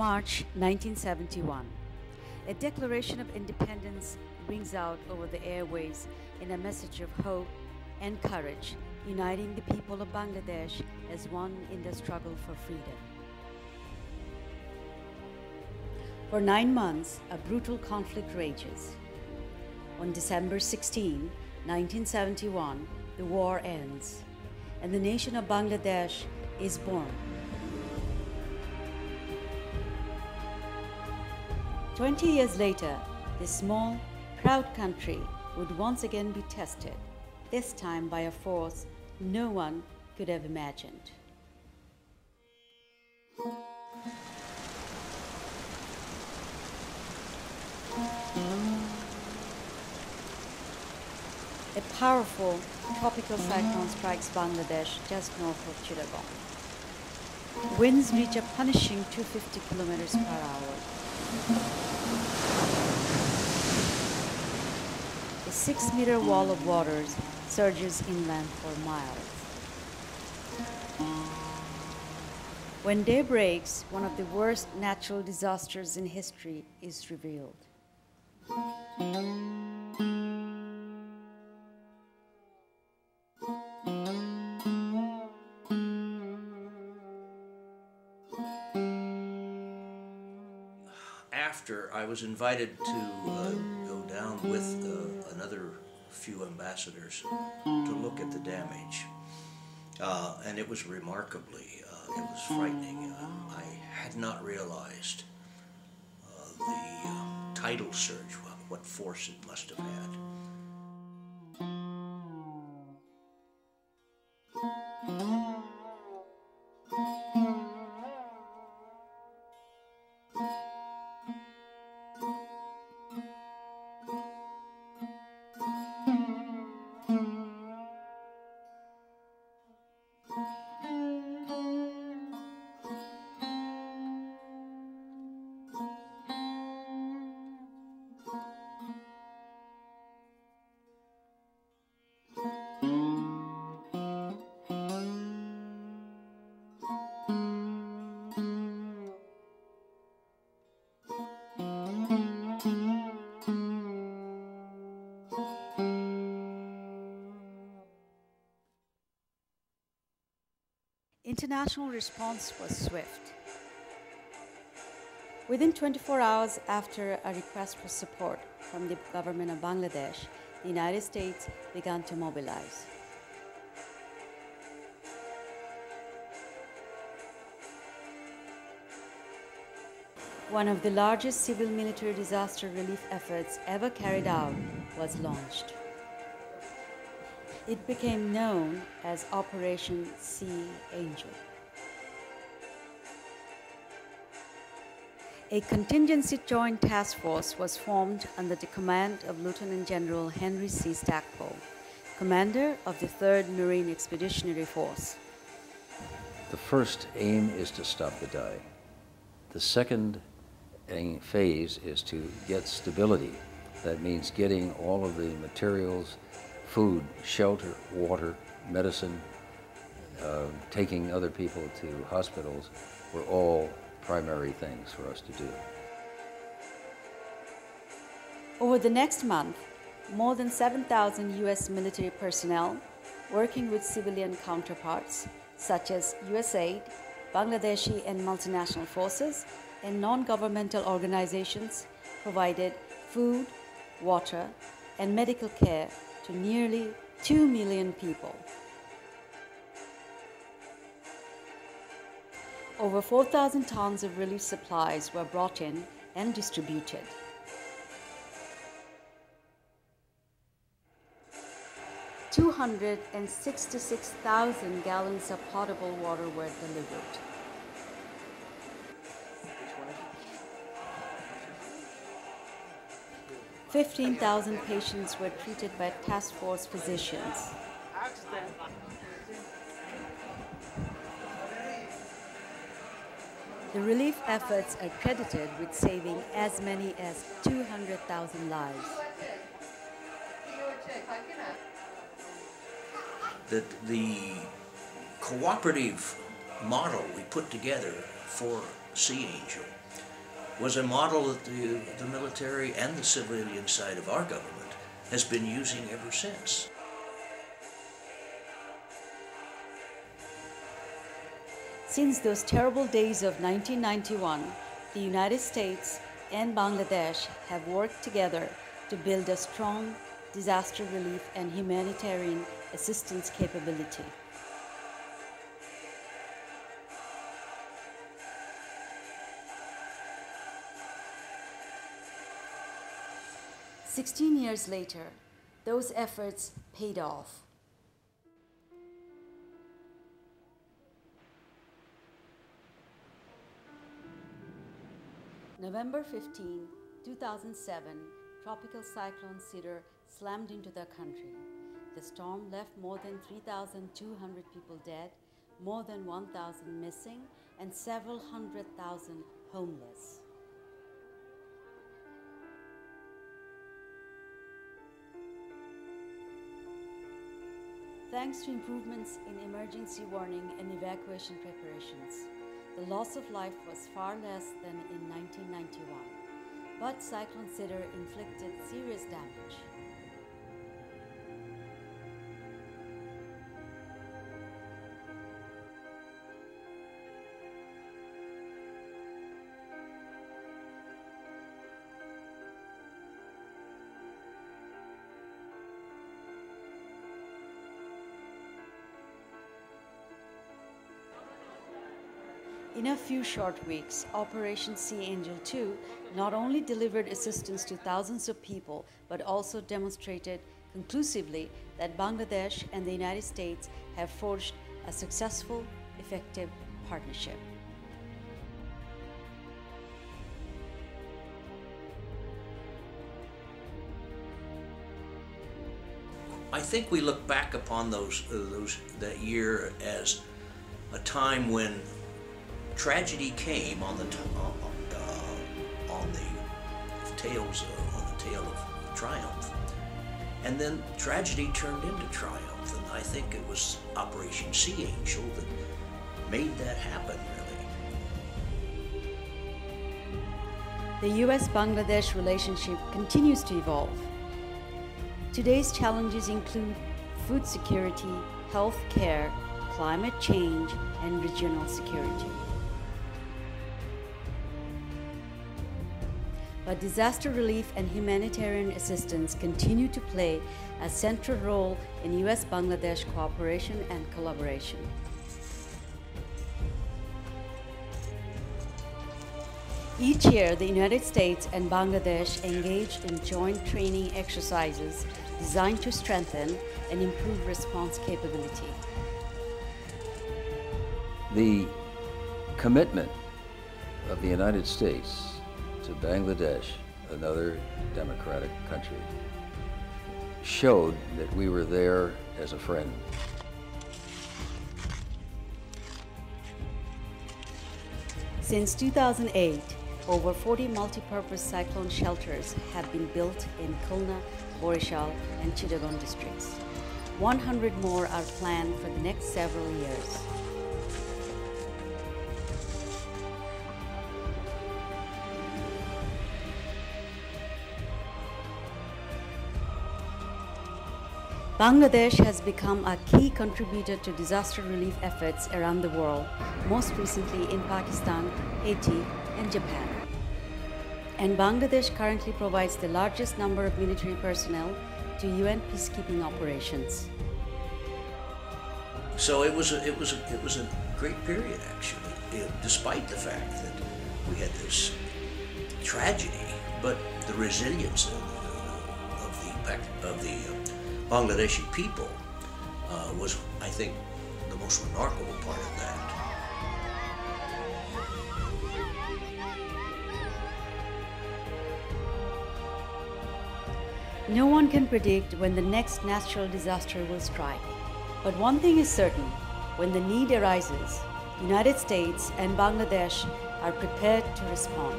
March 1971. A declaration of independence rings out over the airways in a message of hope and courage, uniting the people of Bangladesh as one in the struggle for freedom. For 9 months, a brutal conflict rages. On December 16, 1971, the war ends, and the nation of Bangladesh is born. 20 years later, this small, proud country would once again be tested, this time by a force no one could have imagined. A powerful tropical cyclone strikes Bangladesh just north of Chittagong. Winds reach a punishing 250 kilometers per hour. A 6-meter wall of waters surges inland for miles. When day breaks, one of the worst natural disasters in history is revealed. After I was invited to go down with another few ambassadors to look at the damage, and it was remarkably, it was frightening. I had not realized the tidal surge, what force it must have had. International response was swift. Within 24 hours after a request for support from the government of Bangladesh, the United States began to mobilize. One of the largest civil-military disaster relief efforts ever carried out was launched. It became known as Operation Sea Angel. A contingency joint task force was formed under the command of Lieutenant General Henry C. Stackpole, commander of the 3rd Marine Expeditionary Force. The first aim is to stop the dying. The second phase is to get stability. That means getting all of the materials, food, shelter, water, medicine, taking other people to hospitals were all primary things for us to do. Over the next month, more than 7,000 U.S. military personnel, working with civilian counterparts such as USAID, Bangladeshi and multinational forces, and non-governmental organizations, provided food, water, and medical care to nearly 2 million people. Over 4,000 tons of relief supplies were brought in and distributed. $266,000 gallons of potable water were delivered. $15,000 patients were treated by task force physicians. The relief efforts are credited with saving as many as 200,000 lives. The cooperative model we put together for Sea Angel was a model that the military and the civilian side of our government has been using ever since. Since those terrible days of 1991, the United States and Bangladesh have worked together to build a strong disaster relief and humanitarian assistance capability. "16 years later, those efforts paid off. November 15, 2007, Tropical Cyclone Cedar slammed into the country. The storm left more than 3,200 people dead, more than 1,000 missing, and several 100,000 homeless. Thanks to improvements in emergency warning and evacuation preparations, the loss of life was far less than in 1991, but Cyclone Cedar inflicted serious damage. In a few short weeks, Operation Sea Angel 2 not only delivered assistance to thousands of people, but also demonstrated conclusively that Bangladesh and the United States have forged a successful, effective partnership. I think we look back upon that year as a time when tragedy came on the tail of triumph, and then tragedy turned into triumph. And I think it was Operation Sea Angel that made that happen, really. The U.S.-Bangladesh relationship continues to evolve. Today's challenges include food security, health care, climate change, and regional security. But disaster relief and humanitarian assistance continue to play a central role in U.S.-Bangladesh cooperation and collaboration. Each year, the United States and Bangladesh engage in joint training exercises designed to strengthen and improve response capability. The commitment of the United States to Bangladesh, another democratic country, showed that we were there as a friend. Since 2008, over 40 multi-purpose cyclone shelters have been built in Khulna, Borishal, and Chittagong districts. 100 more are planned for the next several years. Bangladesh has become a key contributor to disaster relief efforts around the world, most recently in Pakistan, Haiti, and Japan. And Bangladesh currently provides the largest number of military personnel to UN peacekeeping operations. So it was a great period, actually, despite the fact that we had this tragedy, but the resilience of the Bangladeshi people was, I think, the most remarkable part of that. No one can predict when the next natural disaster will strike. But one thing is certain, when the need arises, the United States and Bangladesh are prepared to respond.